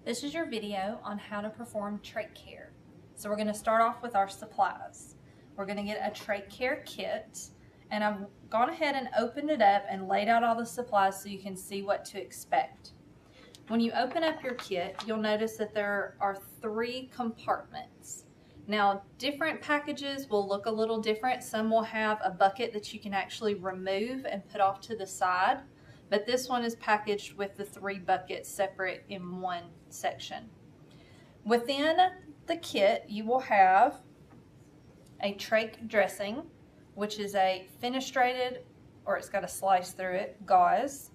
This is your video on how to perform trach care. So we're going to start off with our supplies. We're going to get a trach care kit, and I've gone ahead and opened it up and laid out all the supplies so you can see what to expect. When you open up your kit, you'll notice that there are 3 compartments. Now, different packages will look a little different. Some will have a bucket that you can actually remove and put off to the side, but this one is packaged with the 3 buckets separate in one section. Within the kit, you will have a trach dressing, which is a fenestrated, or it's got a slice through it, gauze.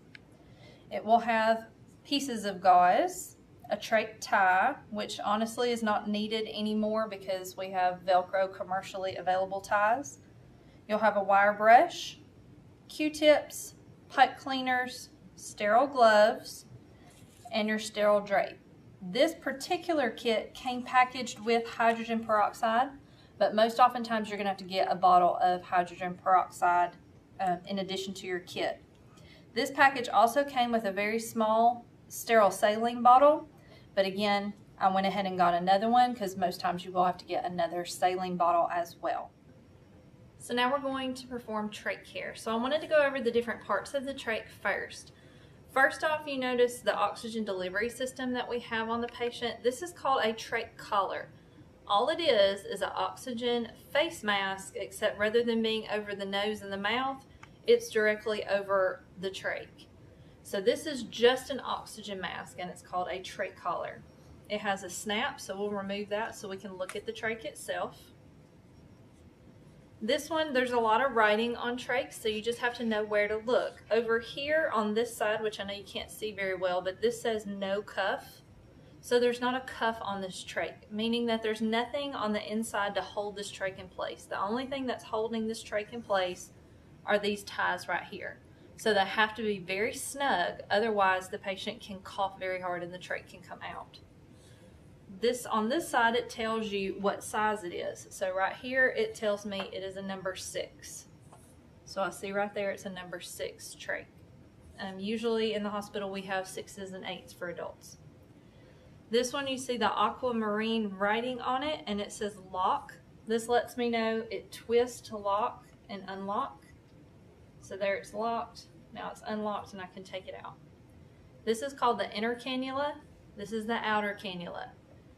It will have pieces of gauze, a trach tie, which honestly is not needed anymore because we have Velcro commercially available ties. You'll have a wire brush, Q-tips, pipe cleaners, sterile gloves, and your sterile drape. This particular kit came packaged with hydrogen peroxide, but most oftentimes you're going to have to get a bottle of hydrogen peroxide in addition to your kit. This package also came with a very small sterile saline bottle, but again, I went ahead and got another one because most times you will have to get another saline bottle as well. So now we're going to perform trach care. So I wanted to go over the different parts of the trach first. First off, you notice the oxygen delivery system that we have on the patient. This is called a trach collar. All it is an oxygen face mask, except rather than being over the nose and the mouth, it's directly over the trach. So this is just an oxygen mask, and it's called a trach collar. It has a snap, so we'll remove that so we can look at the trach itself. This one, there's a lot of writing on trachs, so you just have to know where to look. Over here on this side, which I know you can't see very well, but this says no cuff. So there's not a cuff on this trach, meaning that there's nothing on the inside to hold this trach in place. The only thing that's holding this trach in place are these ties right here. So they have to be very snug, otherwise the patient can cough very hard and the trach can come out. On this side, it tells you what size it is. So right here, it tells me it is a number 6. So I see right there, it's a number 6 trach. Usually in the hospital, we have 6s and 8s for adults. This one, you see the aquamarine writing on it, and it says lock. This lets me know it twists to lock and unlock. So there it's locked. Now it's unlocked and I can take it out. This is called the inner cannula. This is the outer cannula.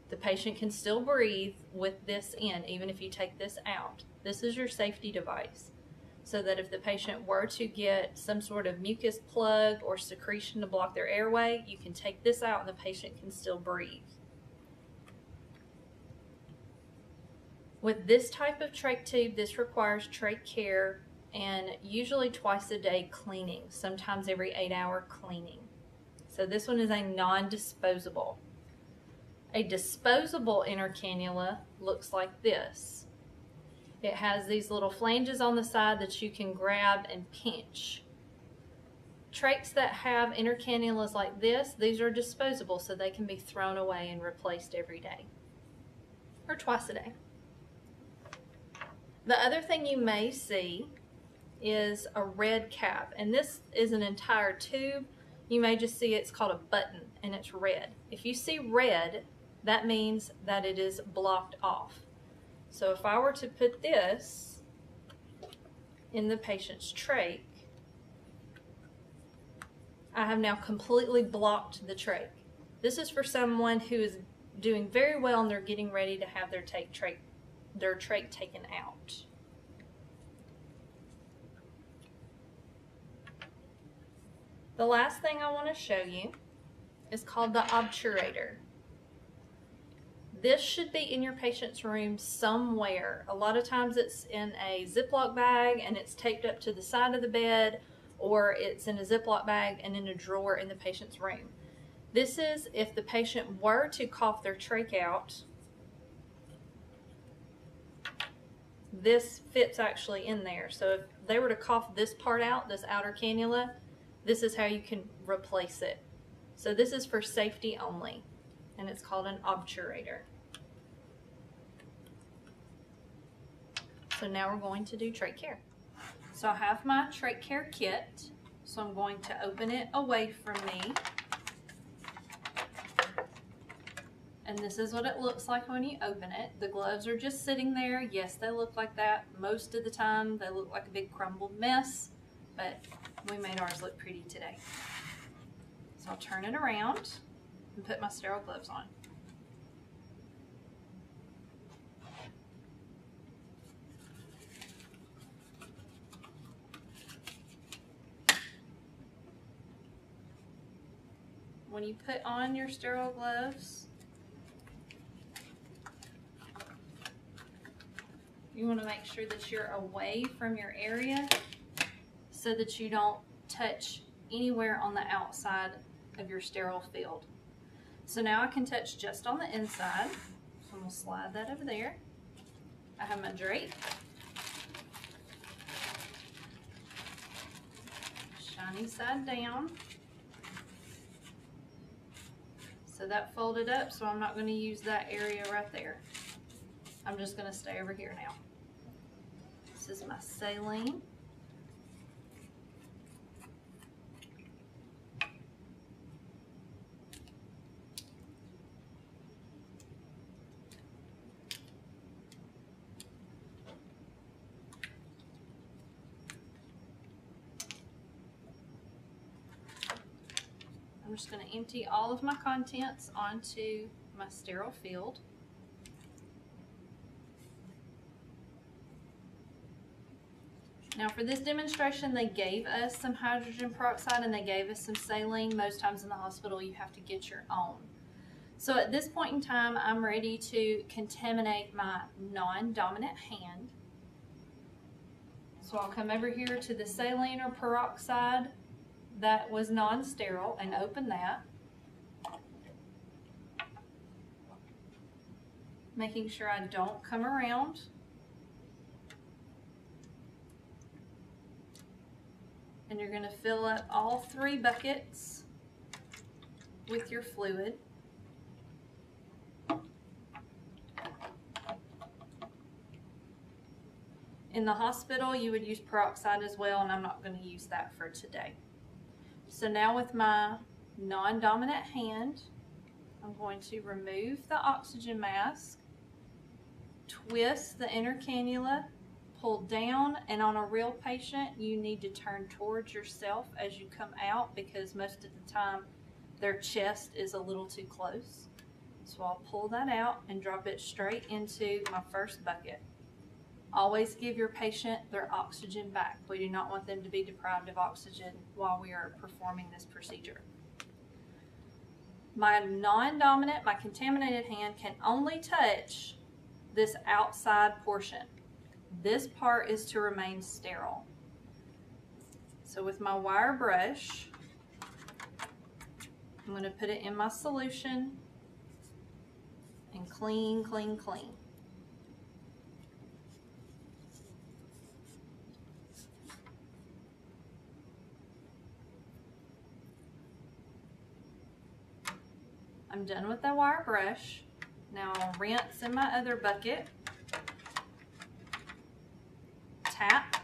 The patient can still breathe with this in, even if you take this out. This is your safety device, so that if the patient were to get some sort of mucus plug or secretion to block their airway, you can take this out and the patient can still breathe. With this type of trach tube, this requires trach care and usually twice a day cleaning, sometimes every 8-hour cleaning. So this one is a non-disposable. A disposable inner cannula looks like this. It has these little flanges on the side that you can grab and pinch. Trachs that have inner cannulas like this, these are disposable, so they can be thrown away and replaced every day or twice a day. The other thing you may see is a red cap, and this is an entire tube. You may just see it's called a button and it's red. If you see red, that means that it is blocked off. So if I were to put this in the patient's trach, I have now completely blocked the trach. This is for someone who is doing very well and they're getting ready to have their trach taken out. The last thing I want to show you is called the obturator. This should be in your patient's room somewhere. A lot of times it's in a Ziploc bag and it's taped up to the side of the bed, or it's in a Ziploc bag and in a drawer in the patient's room. This is if the patient were to cough their trach out. This fits actually in there. So if they were to cough this part out, this outer cannula, this is how you can replace it. So this is for safety only, and it's called an obturator. So now we're going to do trach care. So I have my trach care kit. So I'm going to open it away from me. And this is what it looks like when you open it. The gloves are just sitting there. Yes, they look like that. Most of the time, they look like a big crumbled mess, but we made ours look pretty today. So I'll turn it around and put my sterile gloves on. When you put on your sterile gloves, you want to make sure that you're away from your area so that you don't touch anywhere on the outside of your sterile field. So now I can touch just on the inside. So I'm going to slide that over there. I have my drape. Shiny side down. So that folded up, so I'm not going to use that area right there. I'm just going to stay over here now. This is my saline. I'm just going to empty all of my contents onto my sterile field. Now for this demonstration, they gave us some hydrogen peroxide and they gave us some saline. Most times in the hospital, you have to get your own. So at this point in time, I'm ready to contaminate my non-dominant hand. So I'll come over here to the saline or peroxide that was non-sterile and open that. Making sure I don't come around. And you're going to fill up all 3 buckets with your fluid. In the hospital, you would use peroxide as well, and I'm not going to use that for today. So now with my non-dominant hand, I'm going to remove the oxygen mask, twist the inner cannula, pull down, and on a real patient, you need to turn towards yourself as you come out because most of the time their chest is a little too close. So I'll pull that out and drop it straight into my first bucket. Always give your patient their oxygen back. We do not want them to be deprived of oxygen while we are performing this procedure. My non-dominant, my contaminated hand can only touch this outside portion. This part is to remain sterile. So with my wire brush, I'm going to put it in my solution and clean, clean, clean. I'm done with the wire brush. Now I'll rinse in my other bucket. Tap.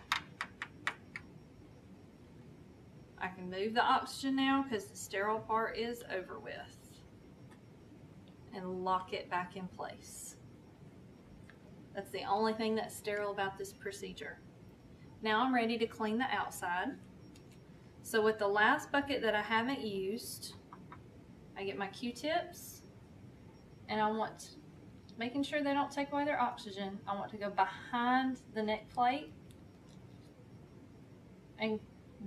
I can move the oxygen now because the sterile part is over with. And lock it back in place. That's the only thing that's sterile about this procedure. Now I'm ready to clean the outside. So with the last bucket that I haven't used, I get my Q-tips and I want, making sure they don't take away their oxygen, I want to go behind the neck plate and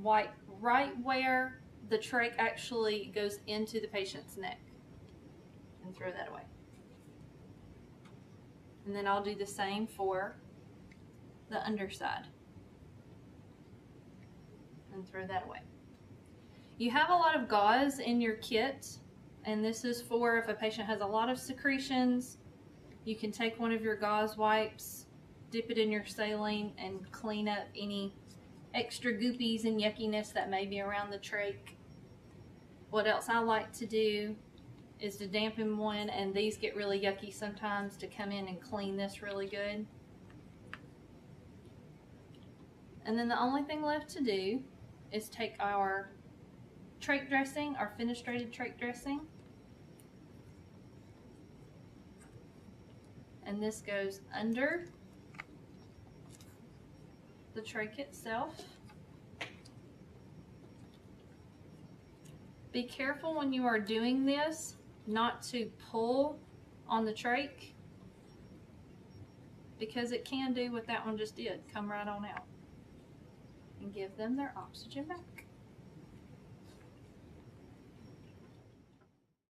wipe right where the trach actually goes into the patient's neck and throw that away. And then I'll do the same for the underside and throw that away. You have a lot of gauze in your kit, and this is for if a patient has a lot of secretions, you can take one of your gauze wipes, dip it in your saline, and clean up any extra goopies and yuckiness that may be around the trach. What else I like to do is to dampen one, and these get really yucky sometimes, to come in and clean this really good. And then the only thing left to do is take our trach dressing, our fenestrated trach dressing, and this goes under the trach itself. Be careful when you are doing this not to pull on the trach, because it can do what that one just did, come right on out. And give them their oxygen back.